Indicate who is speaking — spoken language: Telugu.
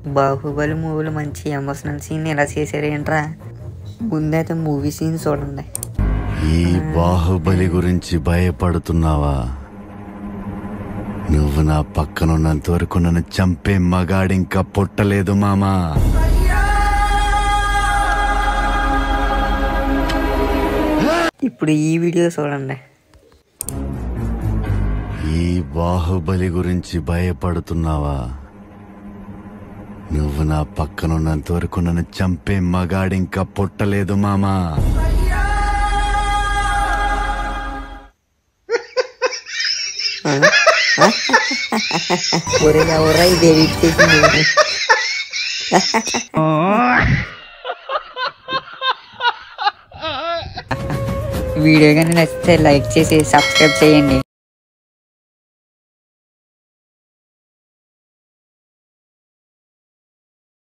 Speaker 1: బాహుబలి మూవీలో మంచి ఎమోషనల్ సీన్ ఎలా చేశారు ఏంట్రా. ముందైతే మూవీ సీన్ చూడండి.
Speaker 2: ఈ బాహుబలి గురించి భయపడుతున్నావా? నువ్వు నా పక్కనున్నంత వరకు నన్ను చంపే మగాడింకా పుట్టలేదు మామా.
Speaker 1: ఇప్పుడు ఈ వీడియో చూడండి.
Speaker 2: ఈ బాహుబలి గురించి భయపడుతున్నావా? నువ్వు నా పక్కనున్నంత వరకు నన్ను చంపే మగాడింకా పుట్టలేదు మామా.
Speaker 1: ఎవరా ఇది ఎడిట్ చేసింది? వీడియో కానీ నచ్చితే లైక్ చేసి సబ్స్క్రైబ్ చేయండి.